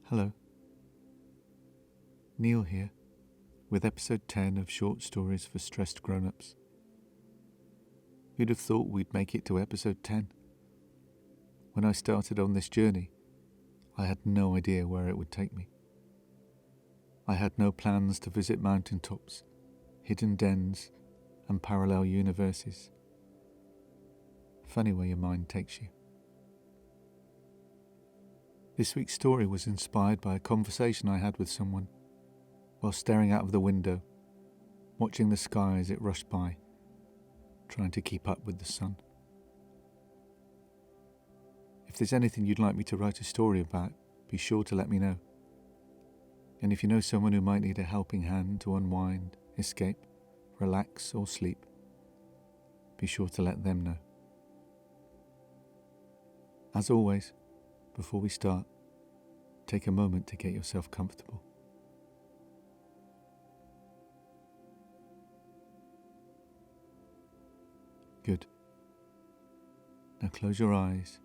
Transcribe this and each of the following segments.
Hello, Neil here, with episode 10 of Short Stories for Stressed Grown-Ups. Who'd have thought we'd make it to episode 10? When I started on this journey, I had no idea where it would take me. I had no plans to visit mountaintops, hidden dens, and parallel universes. Funny where your mind takes you. This week's story was inspired by a conversation I had with someone while staring out of the window, watching the sky as it rushed by, trying to keep up with the sun. If there's anything you'd like me to write a story about, be sure to let me know. And if you know someone who might need a helping hand to unwind, escape, relax or sleep, be sure to let them know. As always, before we start, take a moment to get yourself comfortable. Good. Now close your eyes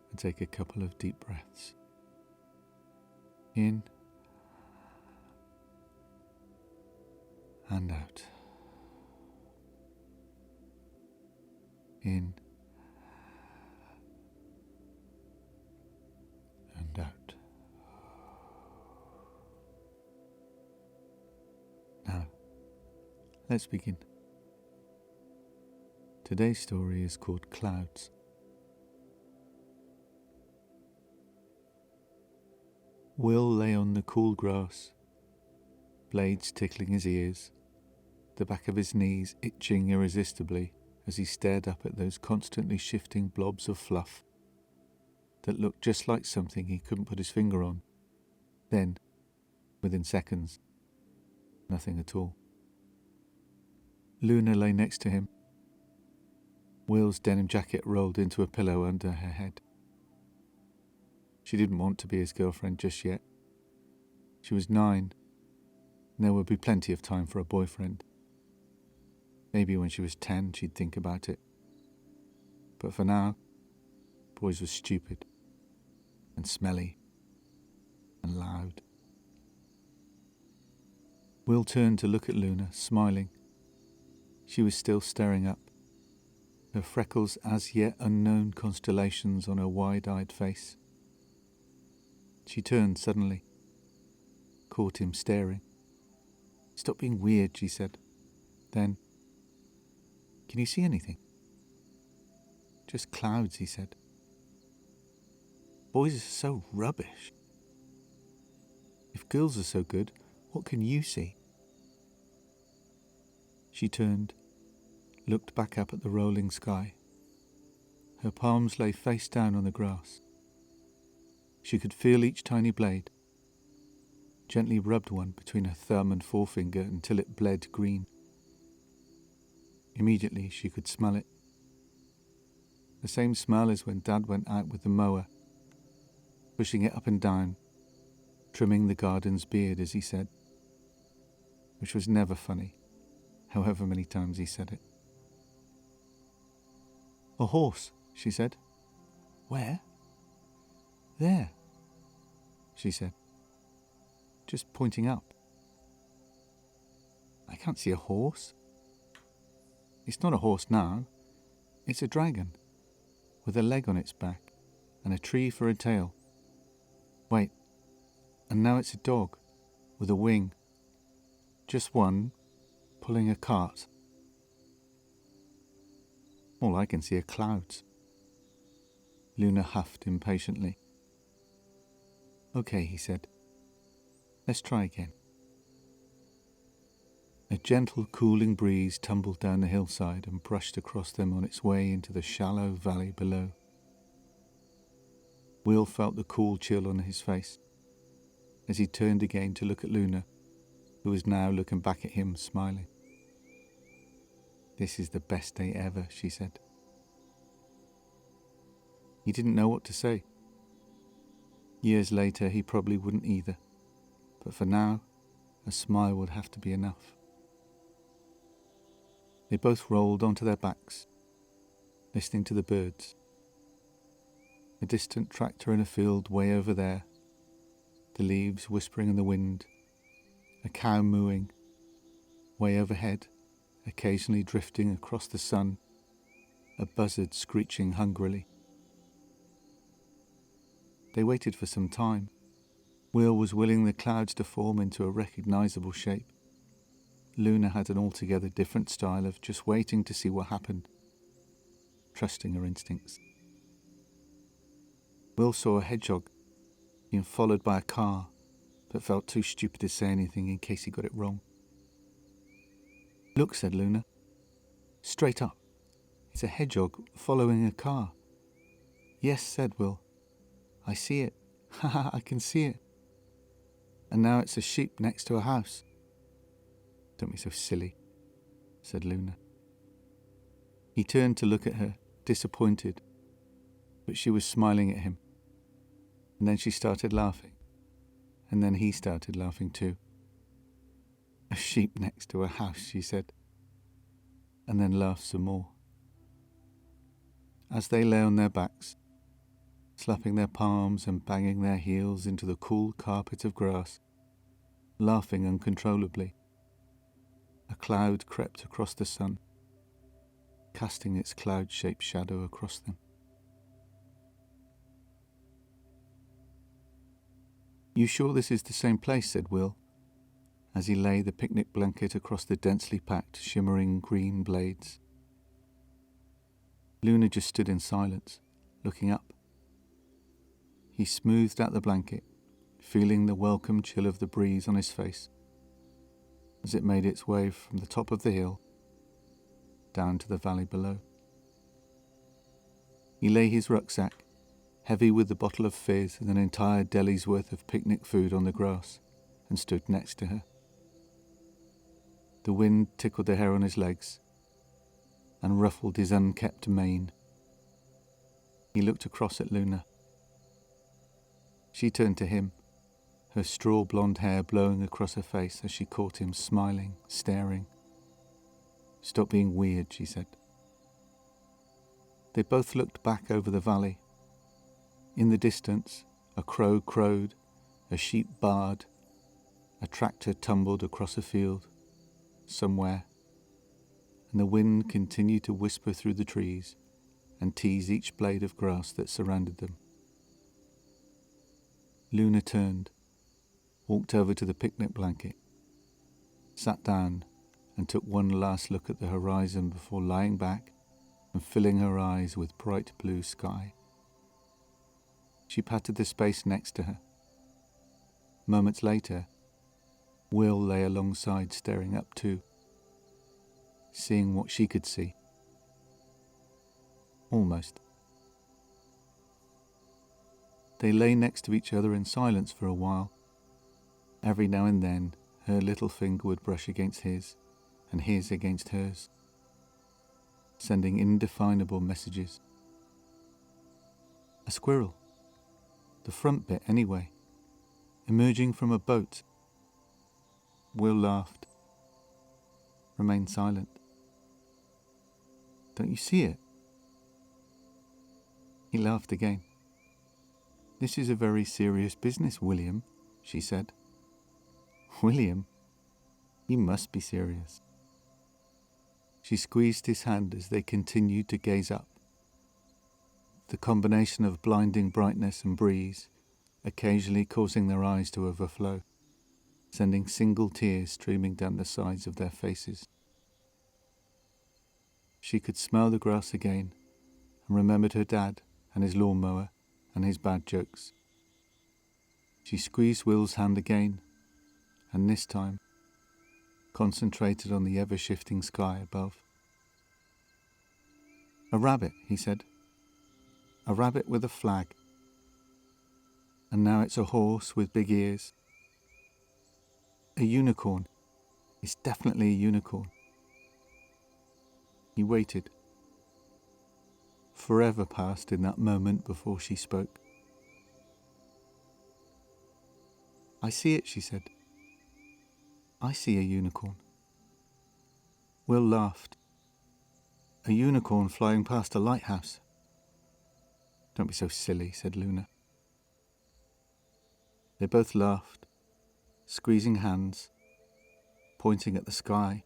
and take a couple of deep breaths. In and out. In and out. Now, let's begin. Today's story is called Clouds. Will lay on the cool grass, blades tickling his ears, the back of his knees itching irresistibly as he stared up at those constantly shifting blobs of fluff that looked just like something he couldn't put his finger on. Then, within seconds, nothing at all. Luna lay next to him, Will's denim jacket rolled into a pillow under her head. She didn't want to be his girlfriend just yet. She was 9, and there would be plenty of time for a boyfriend. Maybe when she was 10 she'd think about it. But for now, boys were stupid, and smelly, and loud. Will turned to look at Luna, smiling. She was still staring up, her freckles as yet unknown constellations on her wide-eyed face. She turned suddenly, caught him staring. "Stop being weird," she said. Then, "Can you see anything?" "Just clouds," he said. "Boys are so rubbish. If girls are so good, what can you see?" She turned, looked back up at the rolling sky. Her palms lay face down on the grass. She could feel each tiny blade, gently rubbed one between her thumb and forefinger until it bled green. Immediately she could smell it. The same smell as when Dad went out with the mower, pushing it up and down, trimming the garden's beard, as he said, which was never funny, however many times he said it. "A horse," she said. "Where?" "There," she said, just pointing up. "I can't see a horse." "It's not a horse now. It's a dragon, with a leg on its back and a tree for a tail. Wait, and now it's a dog, with a wing. Just one, pulling a cart. All I can see are clouds." Luna huffed impatiently. "Okay," he said. "Let's try again." A gentle, cooling breeze tumbled down the hillside and brushed across them on its way into the shallow valley below. Will felt the cool chill on his face as he turned again to look at Luna, who was now looking back at him, smiling. "This is the best day ever," she said. He didn't know what to say. Years later, he probably wouldn't either. But for now, a smile would have to be enough. They both rolled onto their backs, listening to the birds. A distant tractor in a field way over there, the leaves whispering in the wind, a cow mooing, way overhead, occasionally drifting across the sun, a buzzard screeching hungrily. They waited for some time. Will was willing the clouds to form into a recognizable shape. Luna had an altogether different style of just waiting to see what happened, trusting her instincts. Will saw a hedgehog being followed by a car, but felt too stupid to say anything in case he got it wrong. "Look," said Luna. "Straight up. It's a hedgehog following a car." "Yes," said Will. "I see it. Ha, I can see it. And now it's a sheep next to a house." "Don't be so silly," said Luna. He turned to look at her, disappointed, but she was smiling at him. And then she started laughing, and then he started laughing too. "A sheep next to a house," she said, and then laughed some more. As they lay on their backs, slapping their palms and banging their heels into the cool carpet of grass, laughing uncontrollably, a cloud crept across the sun, casting its cloud-shaped shadow across them. "You sure this is the same place?" said Will, as he lay the picnic blanket across the densely packed, shimmering green blades. Luna just stood in silence, looking up. He smoothed out the blanket, feeling the welcome chill of the breeze on his face as it made its way from the top of the hill down to the valley below. He lay his rucksack, heavy with the bottle of fizz and an entire deli's worth of picnic food, on the grass, and stood next to her. The wind tickled the hair on his legs and ruffled his unkempt mane. He looked across at Luna. She turned to him, her straw blonde hair blowing across her face as she caught him smiling, staring. "Stop being weird," she said. They both looked back over the valley. In the distance, a crow crowed, a sheep baaed, a tractor tumbled across a field, somewhere, and the wind continued to whisper through the trees and tease each blade of grass that surrounded them. Luna turned, walked over to the picnic blanket, sat down and took one last look at the horizon before lying back and filling her eyes with bright blue sky. She patted the space next to her. Moments later, Will lay alongside, staring up too, seeing what she could see. Almost. They lay next to each other in silence for a while. Every now and then, her little finger would brush against his, and his against hers, sending indefinable messages. A squirrel, the front bit anyway, emerging from a boat. Will laughed, remained silent. "Don't you see it?" He laughed again. "This is a very serious business, William," she said. "William? You must be serious." She squeezed his hand as they continued to gaze up. The combination of blinding brightness and breeze occasionally causing their eyes to overflow, sending single tears streaming down the sides of their faces. She could smell the grass again and remembered her dad and his lawnmower and his bad jokes. She squeezed Will's hand again, and this time concentrated on the ever-shifting sky above. "A rabbit," he said. "A rabbit with a flag. And now it's a horse with big ears. A unicorn. It's definitely a unicorn." He waited. Forever passed in that moment before she spoke. "I see it," she said. "I see a unicorn." Will laughed. "A unicorn flying past a lighthouse." "Don't be so silly," said Luna. They both laughed, squeezing hands, pointing at the sky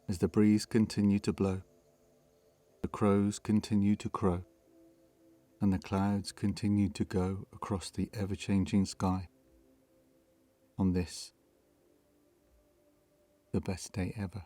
as the breeze continued to blow. The crows continued to crow, and the clouds continued to go across the ever-changing sky. On this, the best day ever.